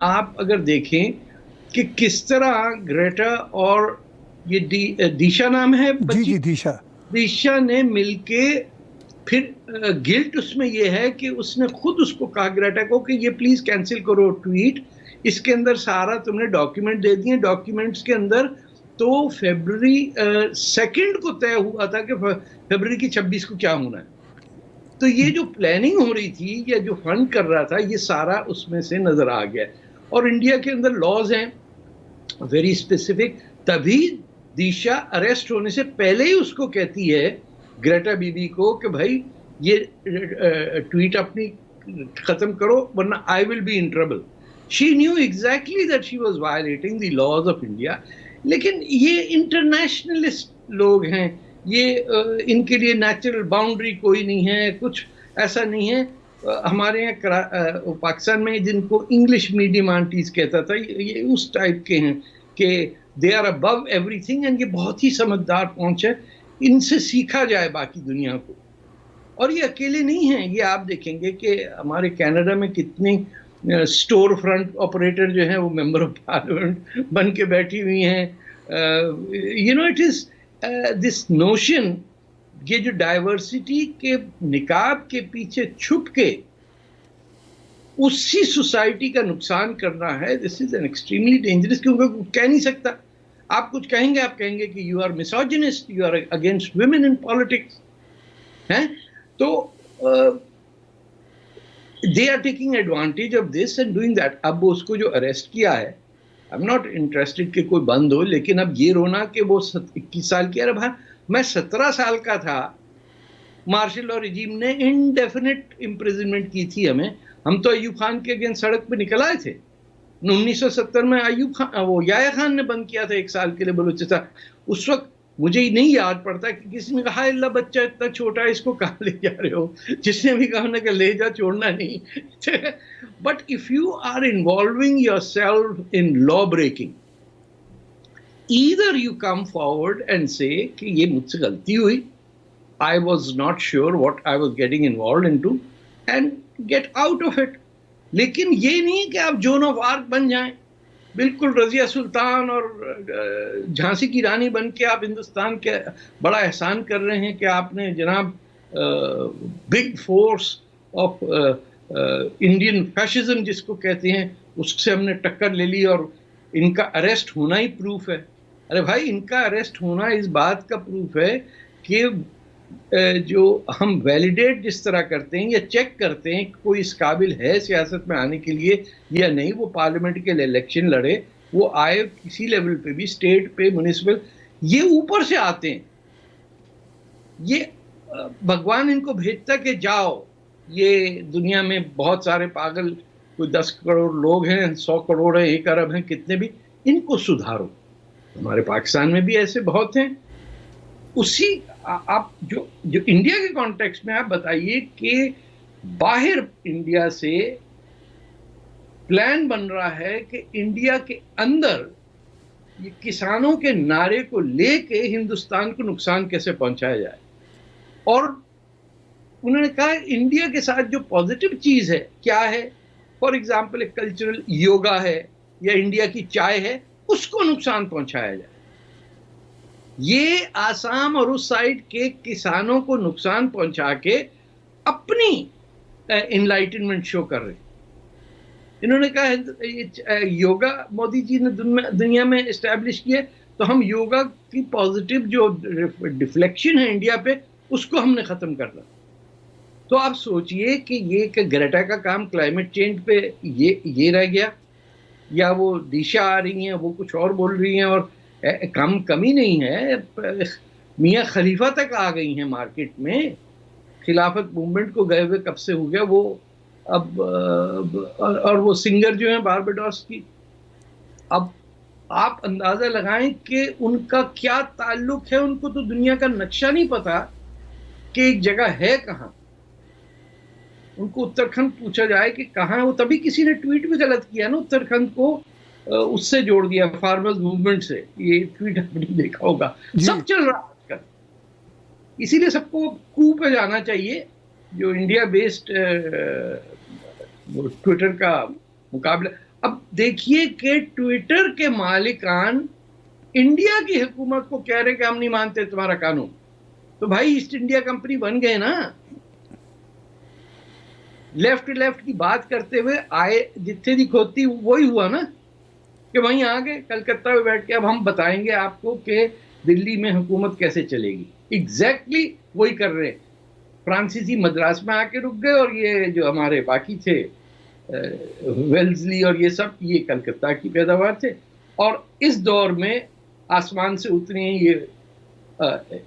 आप अगर देखें कि किस तरह ग्रेटा और ये दिशा नाम है जी जी, दिशा दिशा ने मिलके फिर गिल्ट उसमें ये है कि उसने खुद उसको कहा ग्रेटा को कि ये प्लीज कैंसिल करो ट्वीट, इसके अंदर सारा तुमने डॉक्यूमेंट दे दिए, डॉक्यूमेंट्स के अंदर तो फरवरी 2 को तय हुआ था कि फरवरी की 26 को क्या होना है। तो ये जो प्लानिंग हो रही थी या जो फंड कर रहा था ये सारा उसमें से नजर आ गया। और इंडिया के अंदर लॉज हैं वेरी स्पेसिफिक, तभी दिशा अरेस्ट होने से पहले ही उसको कहती है ग्रेटा बीबी को कि भाई ये ट्वीट अपनी खत्म करो वरना I will be in trouble. She knew exactly that she was violating the laws of India. लेकिन ये इंटरनेशनलिस्ट लोग हैं, ये इनके लिए नेचुरल बाउंड्री कोई नहीं है, कुछ ऐसा नहीं है। हमारे यहाँ पाकिस्तान में जिनको इंग्लिश मीडियम आंटीज कहता था, ये उस टाइप के हैं कि they are above everything, and ये बहुत ही समझदार पहुंच है, इनसे सीखा जाए बाकी दुनिया को। और ये अकेले नहीं हैं, ये आप देखेंगे कि हमारे कनाडा में कितने स्टोर फ्रंट ऑपरेटर जो हैं वो मेंबर ऑफ पार्लियामेंट बन के बैठी हुई हैं। You know, it is this notion, ये जो डाइवर्सिटी के निकाब के पीछे छुप के उसी सोसाइटी का नुकसान करना है, this is an extremely dangerous. क्योंकि कह नहीं सकता, आप कुछ कहेंगे, आप कहेंगे कि you are misogynist, you are against women in politics हैं, तो they are taking advantage of this and doing that. अब उसको जो अरेस्ट किया है, आई एम नॉट इंटरेस्टेड कि कोई बंद हो, लेकिन अब ये रोना कि वो 21 साल की, अरे भाई मैं 17 साल का था, मार्शल लॉ रिजीम ने इनडेफिनिट इम्प्रिजनमेंट की थी हमें, हम तो अयूब खान के अगेंस्ट सड़क पे निकल आए थे। 1970 में अयूब खान, वो याया खान ने बंद किया था 1 साल के लिए बलूचिस्तान। उस वक्त मुझे ही नहीं याद पड़ता कि किसी ने कहा अल्लाह बच्चा इतना छोटा है इसको कहाँ ले जा रहे हो, जिसने भी कहा ना कि ले जा, छोड़ना नहीं। But if you are involving yourself in law breaking, either you come forward and say कि ये मुझसे गलती हुई, I was not sure what I was getting involved into, and get out of it. लेकिन ये नहीं कि आप जोन ऑफ आर्क बन जाएं, बिल्कुल रजिया सुल्तान और झांसी की रानी बन के आप हिंदुस्तान के बड़ा एहसान कर रहे हैं कि आपने जनाब big force of Indian fascism जिसको कहते हैं उससे हमने टक्कर ले ली और इनका अरेस्ट होना ही प्रूफ है। अरे भाई, इनका अरेस्ट होना इस बात का प्रूफ है कि जो हम वैलिडेट जिस तरह करते हैं या चेक करते हैं कोई इस काबिल है सियासत में आने के लिए या नहीं, वो पार्लियामेंट के इलेक्शन लड़े, वो आए किसी लेवल पे भी, स्टेट पे, म्युनिसिपल, ये ऊपर से आते हैं। ये भगवान इनको भेजता कि जाओ, ये दुनिया में बहुत सारे पागल, कोई 10 करोड़ लोग हैं, 100 करोड़ है, 1 अरब हैं, कितने भी, इनको सुधारो। हमारे पाकिस्तान में भी ऐसे बहुत हैं। उसी आप जो इंडिया के कॉन्टेक्स्ट में आप बताइए कि बाहर इंडिया से प्लान बन रहा है कि इंडिया के अंदर ये किसानों के नारे को लेके हिंदुस्तान को नुकसान कैसे पहुंचाया जाए। और उन्होंने कहा इंडिया के साथ जो पॉजिटिव चीज है क्या है, फॉर एग्जाम्पल एक कल्चरल योगा है या इंडिया की चाय है, उसको नुकसान पहुंचाया जाए। ये आसाम और उस साइड के किसानों को नुकसान पहुंचा के अपनी इनलाइटनमेंट शो कर रहे। इन्होंने कहा योगा मोदी जी ने दुनिया में एस्टैब्लिश किया, तो हम योगा की पॉजिटिव जो डिफ्लेक्शन है इंडिया पे, उसको हमने खत्म करना। तो आप सोचिए कि ये ग्रेटा का काम क्लाइमेट चेंज पे ये रह गया, या वो दिशा आ रही हैं वो कुछ और बोल रही हैं, और कमी नहीं है, मियाँ खलीफा तक आ गई हैं मार्केट में। खिलाफत मूवमेंट को गए हुए कब से हो गया वो, अब और वो सिंगर जो है बारबाडोस की, अब आप अंदाजा लगाएं कि उनका क्या ताल्लुक है। उनको तो दुनिया का नक्शा नहीं पता कि एक जगह है कहाँ। उनको उत्तराखंड पूछा जाए कि कहाँ है, वो तभी किसी ने ट्वीट में गलत किया ना, उत्तराखंड को उससे जोड़ दिया फार्मर्स मूवमेंट से। ये ट्वीट आपने देखा होगा, सब चल रहा है आजकल। इसीलिए सबको कू पे जाना चाहिए, जो इंडिया बेस्ड ट्विटर का मुकाबला। अब देखिए कि ट्विटर के मालिकान इंडिया की हुकूमत को कह रहे कि हम नहीं मानते तुम्हारा कानून, तो भाई ईस्ट इंडिया कंपनी बन गए ना। लेफ्ट की बात करते हुए आए, जितने की खोती वही हुआ ना, कि वहीं आ गए कलकत्ता में बैठ के अब हम बताएंगे आपको कि दिल्ली में हुकूमत कैसे चलेगी। एग्जैक्टली वही कर रहे हैं। फ्रांसीसी मद्रास में आके रुक गए, और ये जो हमारे बाकी थे वेल्सली और ये सब, ये कलकत्ता की पैदावार थे। और इस दौर में आसमान से उतरी हैं ये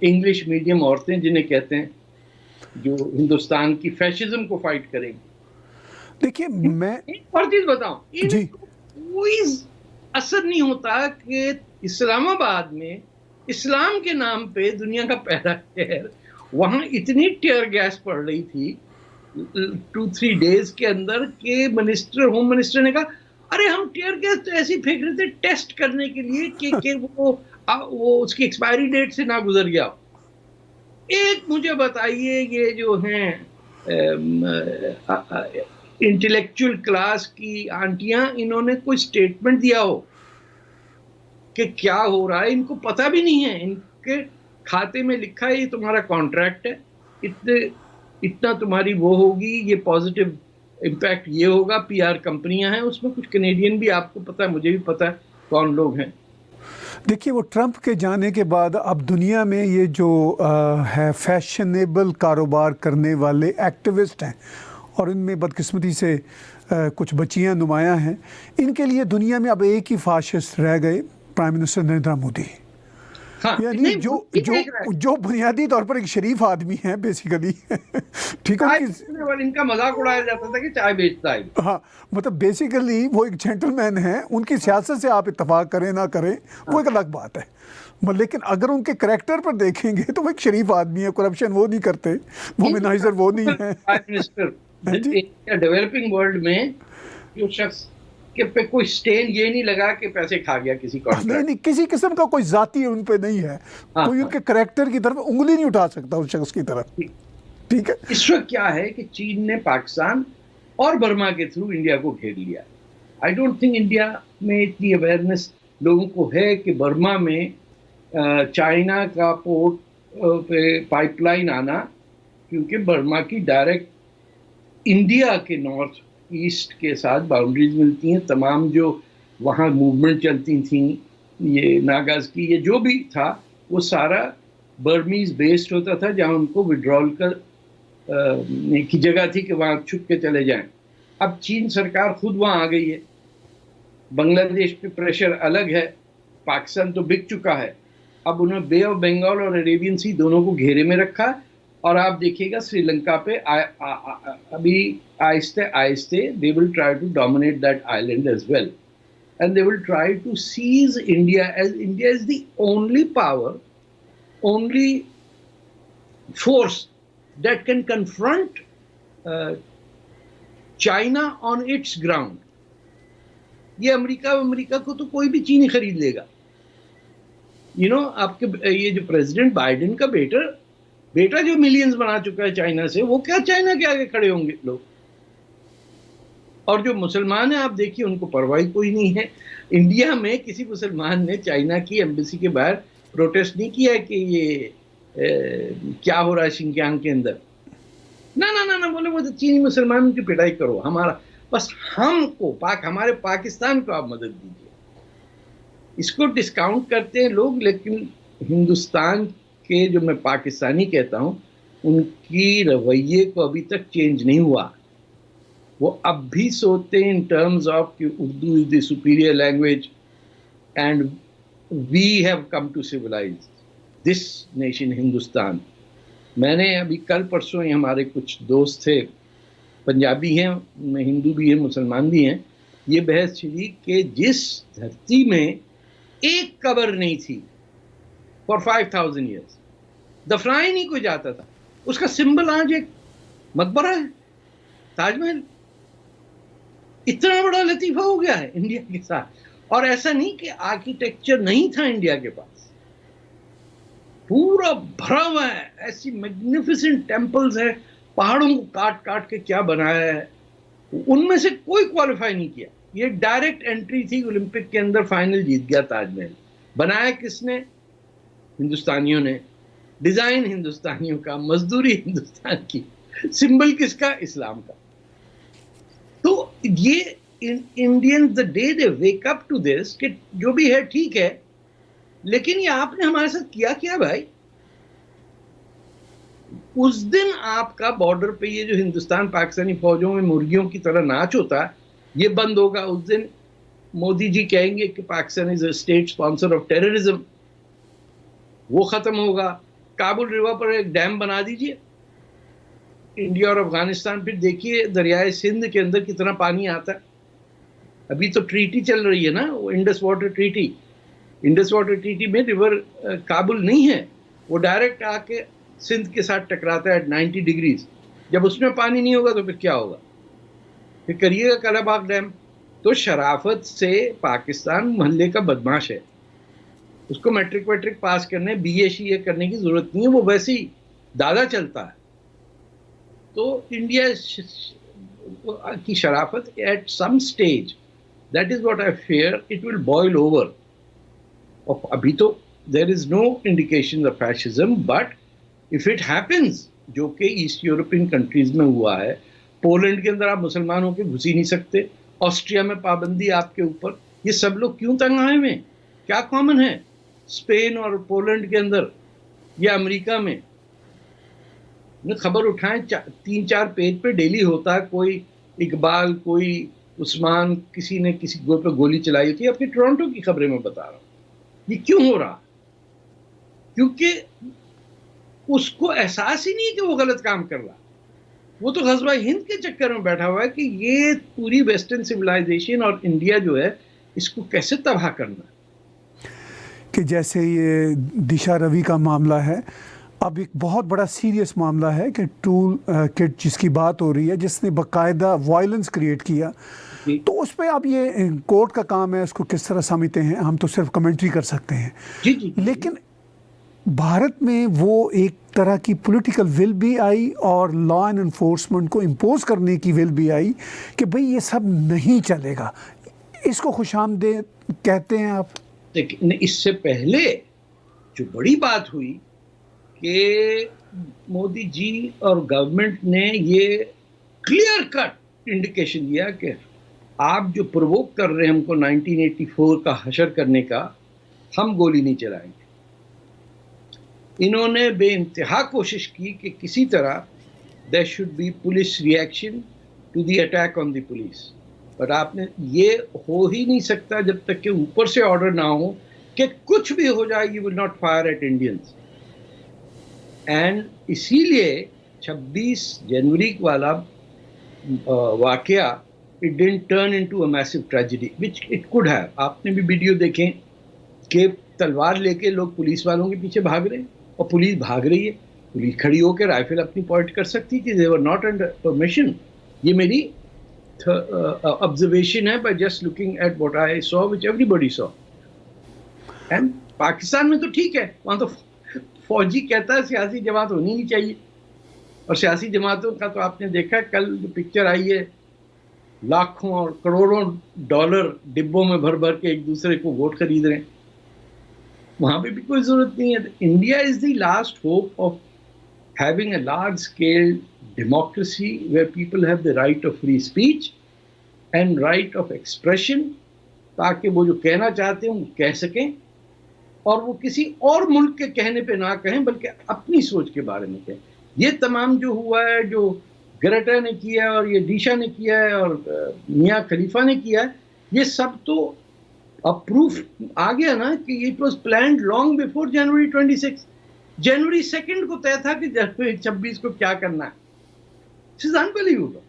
इंग्लिश मीडियम औरतें, जिन्हें कहते हैं जो हिंदुस्तान की फैशिज्म को फाइट करेंगी। देखिए मैं एक और चीज बताऊं, जी कोई असर नहीं होता कि इस्लामाबाद में इस्लाम के नाम पे दुनिया का पहला शहर, वहां इतनी टीयर गैस पड़ रही थी 2-3 डेज के अंदर के होम मिनिस्टर ने कहा अरे हम टीयर गैस तो ऐसी फेंक रहे थे टेस्ट करने के लिए कि वो उसकी एक्सपायरी डेट से ना गुजर गया। एक मुझे बताइए, ये जो हैं इंटेलेक्चुअल क्लास की आंटियां, इन्होंने कोई स्टेटमेंट दिया हो कि क्या हो रहा है? इनको पता भी नहीं है। इनके खाते में लिखा है ये तुम्हारा कॉन्ट्रैक्ट है, इतना तुम्हारी वो होगी, ये पॉजिटिव इम्पैक्ट ये होगा। पीआर कंपनियां हैं उसमें, कुछ कनेडियन भी, आपको पता है, मुझे भी पता है कौन लोग हैं। देखिए वो ट्रंप के जाने के बाद अब दुनिया में ये जो है फैशनेबल कारोबार करने वाले एक्टिविस्ट हैं, और इनमें बदकिस्मती से कुछ बच्चियां नुमायां हैं, इनके लिए दुनिया में अब एक ही फाशिस्ट रह गए, प्राइम मिनिस्टर नरेंद्र मोदी। हाँ, यानी जो बुनियादी तौर पर एक शरीफ आदमी है बेसिकली ठीक है, इनका मजाक उड़ाया जाता था कि चाय बेचता है। हाँ, मतलब बेसिकली वो एक जेंटलमैन है। उनकी सियासत से आप इत्तेफाक करें ना करें वो एक अलग बात है, लेकिन अगर उनके करैक्टर पर देखेंगे तो वो एक शरीफ आदमी है, करप्शन वो नहीं करते, वुमेनाइजर वो नहीं है। प्राइम मिनिस्टर डेवलपिंग वर्ल्ड में जो शख्स के पे कोई स्टेन ये नहीं लगा कि पैसे खा गया किसी को, नहीं, किसी किस्म का कोई जाती उन पे नहीं है। कोई उनके करैक्टर की तरफ उंगली नहीं उठा सकता उस शख्स की तरफ। ठीक है, इस वक्त क्या है कि चीन ने पाकिस्तान और बर्मा के थ्रू इंडिया को घेर लिया। आई डोंट थिंक इंडिया में इतनी अवेयरनेस लोगों को है कि बर्मा में चाइना का पोर्ट पे पाइपलाइन आना, क्योंकि बर्मा की डायरेक्ट इंडिया के नॉर्थ ईस्ट के साथ बाउंड्रीज मिलती हैं। तमाम जो वहाँ मूवमेंट चलती थी, ये नागाज की, ये जो भी था, वो सारा बर्मीज बेस्ड होता था, जहाँ उनको विड्रॉल कर की जगह थी कि वहाँ छुप के चले जाएं। अब चीन सरकार खुद वहाँ आ गई है। बांग्लादेश पे प्रेशर अलग है, पाकिस्तान तो बिक चुका है। अब उन्होंने बे ऑफ बंगाल और अरेबियन सी दोनों को घेरे में रखा, और आप देखिएगा श्रीलंका पे अभी आहिस्ते आहिस्ते they will try to dominate that island as well, and they will try to seize India is the only power, only force that can confront China on its ground. ये अमेरिका को तो कोई भी चीनी खरीद लेगा। आपके ये जो प्रेसिडेंट बाइडेन का बेटा जो मिलियंस बना चुका है चाइना से, वो क्या चाइना के आगे खड़े होंगे लोग? और जो मुसलमान है, आप देखिए, उनको परवाह कोई नहीं है। इंडिया में किसी मुसलमान ने चाइना की एम्बेसी के बाहर प्रोटेस्ट नहीं किया है कि ये क्या हो रहा है शिंजियांग के अंदर। ना, बोले वो तो चीनी मुसलमानों की पिटाई करो, हमारा बस हमारे पाकिस्तान को आप मदद दीजिए। इसको डिस्काउंट करते हैं लोग, लेकिन हिंदुस्तान के जो मैं पाकिस्तानी कहता हूँ, उनकी रवैये को अभी तक चेंज नहीं हुआ। वो अब भी सोचते हैं इन टर्म्स ऑफ कि Urdu is the superior language and we have come to civilise this nation Hindustan. मैंने अभी कल परसों ही, हमारे कुछ दोस्त थे, पंजाबी हैं, हिंदू भी हैं, मुसलमान भी हैं, ये बहस छिड़ी कि जिस धरती में एक कब्र नहीं थी फॉर 5000 ईयर्स, दफना ही नहीं कोई जाता था, उसका सिंबल आज एक मकबरा है, ताजमहल। इतना बड़ा लतीफा हो गया है इंडिया के साथ। और ऐसा नहीं कि आर्किटेक्चर नहीं था इंडिया के पास, पूरा भरा हुआ है, ऐसी मैग्निफिसेंट टेम्पल्स है, पहाड़ों को काट काट के क्या बनाया है, उनमें से कोई क्वालिफाई नहीं किया। ये डायरेक्ट एंट्री थी ओलंपिक के अंदर, फाइनल जीत गया ताजमहल। बनाया किसने? हिंदुस्तानियों ने। डिजाइन हिंदुस्तानियों का, मजदूरी हिंदुस्तान की, सिंबल किसका? इस्लाम का। तो ये Indians the day they wake up to this कि जो भी है ठीक है, लेकिन ये आपने हमारे साथ किया क्या भाई? उस दिन आपका बॉर्डर पे ये जो हिंदुस्तान पाकिस्तानी फौजों में मुर्गियों की तरह नाच होता है, ये बंद होगा। उस दिन मोदी जी कहेंगे कि Pakistan is a state sponsor of terrorism, वो खत्म होगा। काबुल रिवर पर एक डैम बना दीजिए, इंडिया और अफगानिस्तान, फिर देखिए दरियाए सिंध के अंदर कितना पानी आता है। अभी तो ट्रीटी चल रही है ना, वो Indus water treaty. Indus water treaty में रिवर काबुल नहीं है, वो डायरेक्ट आके सिंध के साथ टकराता है 90 डिग्रीज। जब उसमें पानी नहीं होगा तो फिर क्या होगा? फिर करिएगा कलाबाग डैम। तो शराफत से पाकिस्तान मोहल्ले का बदमाश है, उसको मैट्रिक वैट्रिक पास करने, बीए शीए करने की जरूरत नहीं है, वो वैसे ही दादा चलता है। तो इंडिया की शराफत at some stage, that is what I fear, it will boil over. और अभी तो there is no indication of fascism, but if it happens, जो कि ईस्ट यूरोपियन कंट्रीज में हुआ है, पोलैंड के अंदर आप मुसलमान होकर घुस ही नहीं सकते, ऑस्ट्रिया में पाबंदी आपके ऊपर, ये सब लोग क्यों तंग आए हुए? क्या कॉमन है स्पेन और पोलैंड के अंदर या अमेरिका में? खबर उठाएं, 3-4 पेज पे डेली होता है, कोई इकबाल, कोई उस्मान, किसी ने किसी पे गोली चलाई थी। अपनी टोरंटो की खबरें मैं बता रहा हूं। ये क्यों हो रहा? क्योंकि उसको एहसास ही नहीं है कि वो गलत काम कर रहा। वो तो ग़ज़वा हिंद के चक्कर में बैठा हुआ है कि ये पूरी वेस्टर्न सिविलाइजेशन और इंडिया जो है, इसको कैसे तबाह करना। कि जैसे ये दिशा रवि का मामला है, अब एक बहुत बड़ा सीरियस मामला है कि टूल किट जिसकी बात हो रही है, जिसने बाकायदा वायलेंस क्रिएट किया, तो उस पर अब ये कोर्ट का काम है, उसको किस तरह समझते हैं, हम तो सिर्फ कमेंट्री कर सकते हैं। जी। लेकिन भारत में वो एक तरह की पॉलिटिकल विल भी आई और लॉ एंड एनफोर्समेंट को इम्पोज करने की विल भी आई कि भाई ये सब नहीं चलेगा। इसको खुशामदीद कहते हैं आप? लेकिन इससे पहले जो बड़ी बात हुई कि मोदी जी और गवर्नमेंट ने ये क्लियर कट इंडिकेशन दिया कि आप जो प्रोवोक कर रहे हैं हमको 1984 का हशर करने का, हम गोली नहीं चलाएंगे। इन्होंने बेइंतहा कोशिश की कि किसी तरह there should be police reaction to the attack on the police, पर आपने, ये हो ही नहीं सकता जब तक कि ऊपर से ऑर्डर ना हो कि कुछ भी हो जाए, you will not fire eight Indians. And इसीलिए 26 जनवरी वाला वाकया, it didn't turn into a massive tragedy which it could have. आपने भी वीडियो देखें कि तलवार लेके लोग पुलिस वालों के पीछे भाग रहे हैं और पुलिस भाग रही है। पुलिस खड़ी होकर राइफल अपनी पॉइंट कर सकती थी, दे वर नॉट अंडर परमिशन। ये मेरी ऑब्जर्वेशन है by just looking at what I saw, which everybody saw. And Pakistan में तो ठीक है, वहां तो फौजी कहता है सियासी जमात होनी नहीं चाहिए, और सियासी जमातों का तो आपने देखा, कल जो पिक्चर आई है, लाखों और करोड़ों डॉलर डिब्बों में भर भर के एक दूसरे को वोट खरीद रहे हैं। वहां पे भी कोई जरूरत नहीं है। India is the last hope of having a large scale democracy where people have the right of free speech and right of expression, ताकि वो जो कहना चाहते हैं वो कह सकें, और वो किसी और मुल्क के कहने पे ना कहें, बल्कि अपनी सोच के बारे में कहें। ये तमाम जो हुआ है, जो ग्रेटा ने किया है और ये दिशा ने किया है और मियाँ खलीफा ने किया है, ये सब तो अब प्रूफ आ गया ना कि it was planned long before January 26। जनवरी 2 को तय था कि जनवरी 26 को क्या करना है। This is unbelievable.